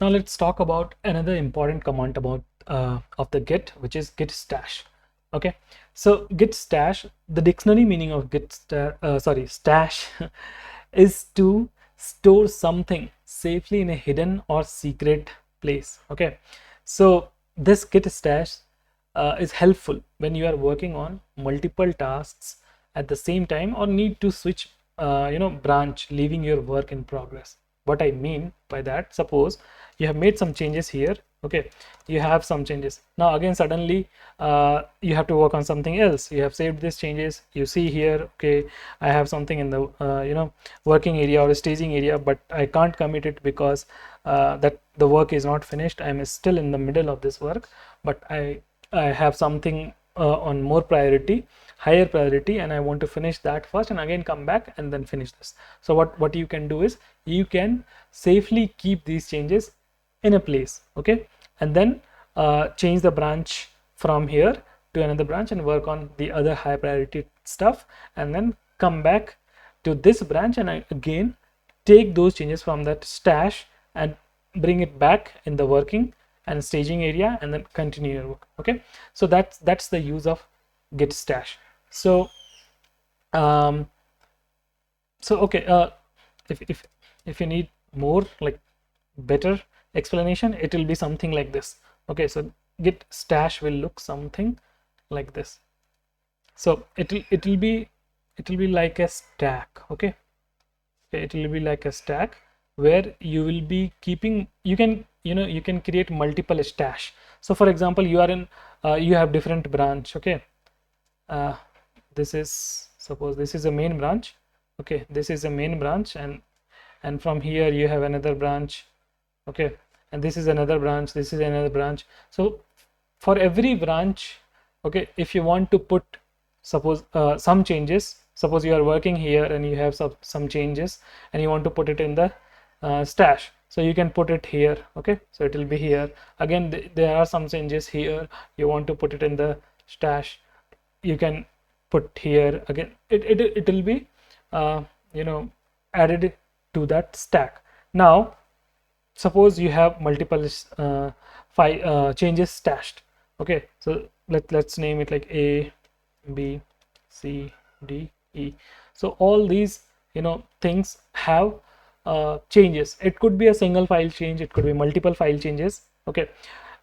Now let's talk about another important command about of the git, which is git stash. Okay, so git stash, the dictionary meaning of stash is to store something safely in a hidden or secret place. Okay, so this git stash is helpful when you are working on multiple tasks at the same time or need to switch branch, leaving your work in progress. What I mean by that, suppose you have made some changes here. Okay, you have some changes now, again suddenly you have to work on something else. You have saved these changes, you see here, okay, I have something in the working area or staging area, but I can't commit it because that the work is not finished. I'm still in the middle of this work, but I have something on more priority, higher priority, and I want to finish that first and again come back and then finish this. So what you can do is you can safely keep these changes in a place, okay, and then change the branch from here to another branch and work on the other high priority stuff, and then come back to this branch and again take those changes from that stash and bring it back in the working and staging area and then continue your work. Okay, so that's the use of git stash. So okay, if you need more like better explanation, it will be something like this. Okay, so git stash will look something like this. So it'll be like a stack. Okay, it will be like a stack where you will be keeping, you can create multiple stash. So for example, you are in you have different branch. Okay, this is, suppose this is a main branch. Okay, this is a main branch, and from here you have another branch. Okay, and this is another branch, this is another branch. So for every branch, okay, if you want to put, suppose some changes, suppose you are working here and you have some changes and you want to put it in the stash, so you can put it here. Okay, so it will be here again. There are some changes here, you want to put it in the stash, you can put here again. It will be added to that stack. Now suppose you have multiple changes stashed. Okay, so let's name it like A, B, C, D, E. So all these things have changes. It could be a single file change, it could be multiple file changes. Okay,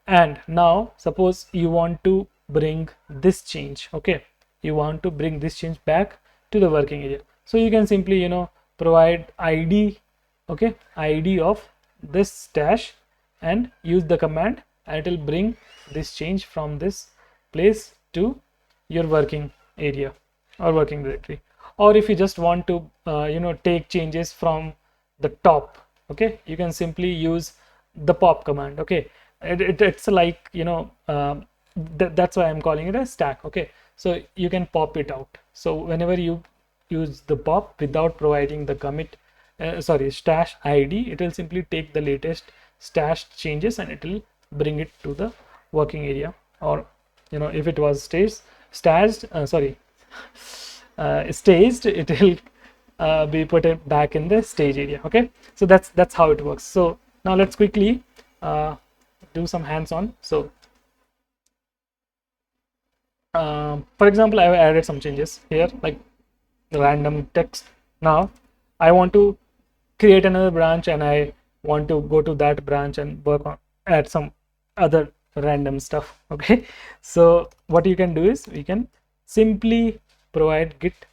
and now suppose you want to bring this change. Okay, you want to bring this change back to the working area, so you can simply provide id. Okay, id of this stash and use the command, and it will bring this change from this place to your working area or working directory. Or if you just want to take changes from the top, okay, you can simply use the pop command. Okay, it's like that's why I'm calling it a stack. Okay, so you can pop it out. So whenever you use the pop without providing the commit stash id, it will simply take the latest stash changes and it will bring it to the working area. Or if it was staged staged, it will be put it back in the stage area. Okay, so that's how it works. So now let's quickly do some hands-on. So for example, I have added some changes here like random text. Now I want to create another branch and I want to go to that branch and work on add some other random stuff. Okay, so what you can do is we can simply provide git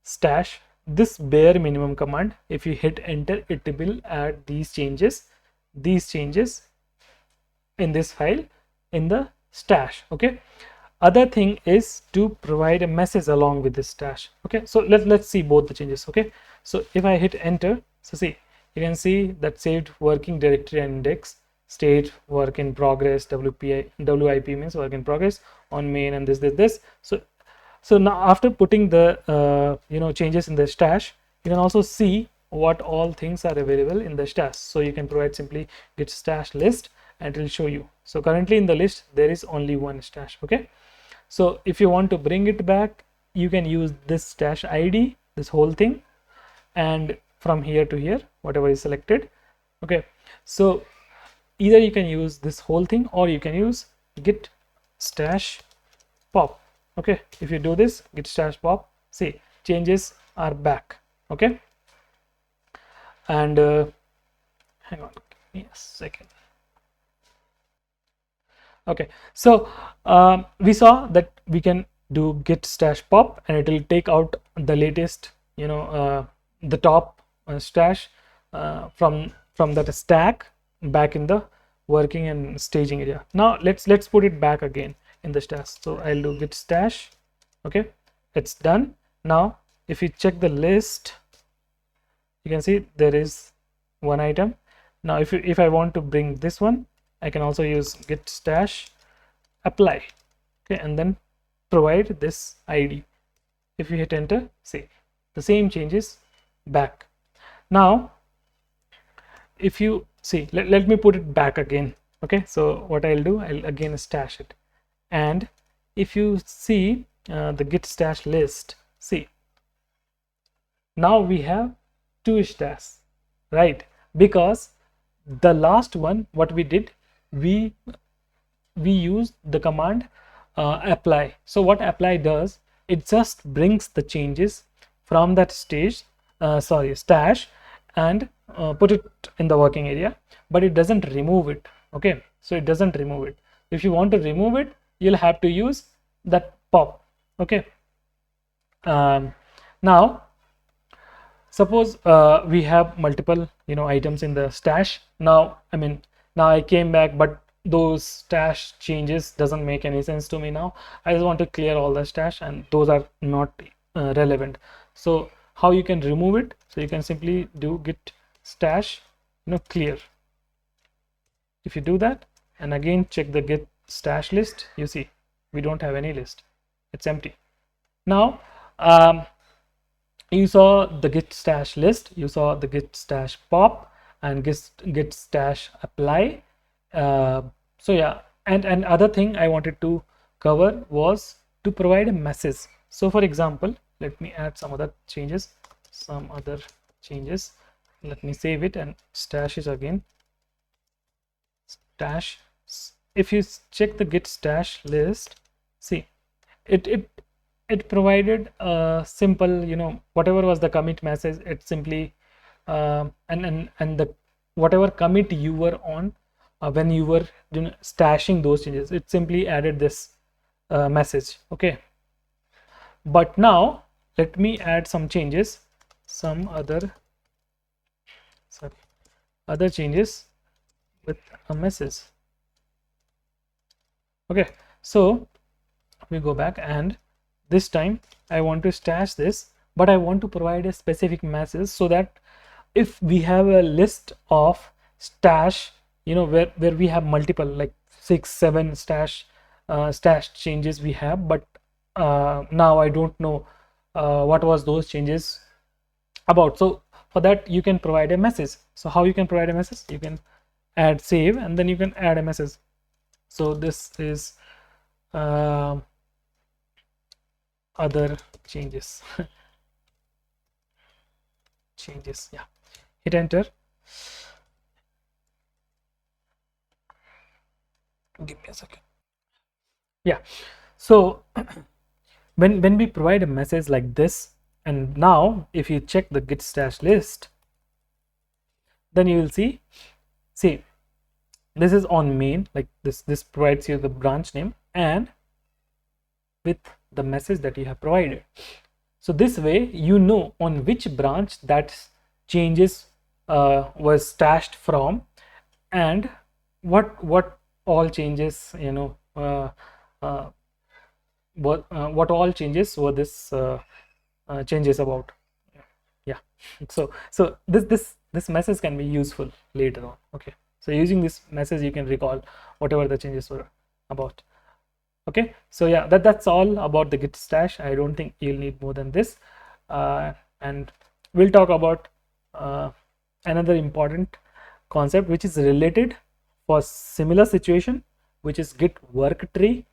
stash, this bare minimum command. If you hit enter, it will add these changes in this file in the stash. Okay, other thing is to provide a message along with this stash. Okay, so let's see both the changes. Okay, so if I hit enter, so see, you can see that saved working directory and index, state work in progress, WIP means work in progress on main, and this. So now after putting the changes in the stash, you can also see what all things are available in the stash. So you can provide simply git stash list and it will show you. So currently in the list there is only one stash. Okay, so if you want to bring it back, you can use this stash id, this whole thing, and from here to here whatever is selected. Okay, so either you can use this whole thing or you can use git stash pop. Okay, if you do this git stash pop, see changes are back. Okay, and hang on, give me a second. Okay, so we saw that we can do git stash pop and it will take out the latest, the top stash from that stack back in the working and staging area. Now let's put it back again in the stash. So I'll do git stash. Okay, it's done. Now if you check the list, you can see there is one item. Now if I want to bring this one, I can also use git stash apply. Okay, and then provide this ID. If you hit enter, see the same changes back. Now if you see, let me put it back again. Okay, so what I'll do, I'll again stash it, and if you see the git stash list, see now we have two stashes, right? Because the last one, what we did, we used the command apply. So what apply does, it just brings the changes from that stash and put it in the working area, but it doesn't remove it. Okay, so it doesn't remove it. If you want to remove it, you'll have to use that pop. Okay, now suppose we have multiple items in the stash. Now I came back, but those stash changes doesn't make any sense to me. Now I just want to clear all the stash and those are not relevant. So how you can remove it? So you can simply do git stash clear. If you do that and again check the git stash list, you see we don't have any list, it's empty. Now you saw the git stash list, you saw the git stash pop and git stash apply. So yeah, and other thing I wanted to cover was to provide a message. So for example, let me add some other changes. Let me save it and stash it again. Stash. If you check the git stash list, see it provided a simple, whatever was the commit message, it simply and the whatever commit you were on when you were stashing those changes, it simply added this message. Okay, but now let me add some changes, some other changes with a message. Okay, so we go back and this time I want to stash this, but I want to provide a specific message so that if we have a list of stash, where we have multiple, like 6-7 stash changes we have, but now I don't know what was those changes about. So for that you can provide a message. So how you can provide a message? You can add save and then you can add a message. So this is other changes. Yeah, hit enter. Give me a second. Yeah, so when we provide a message like this, and now if you check the git stash list, then you will see this is on main, like this provides you the branch name and with the message that you have provided. So this way on which branch that changes was stashed from and what all changes what all changes were this changes about. Yeah, so this message can be useful later on. Okay, so using this message you can recall whatever the changes were about. Okay, so yeah, that's all about the git stash. I don't think you'll need more than this, and we'll talk about another important concept which is related for similar situation, which is git work tree.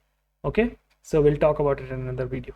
Okay, so we'll talk about it in another video.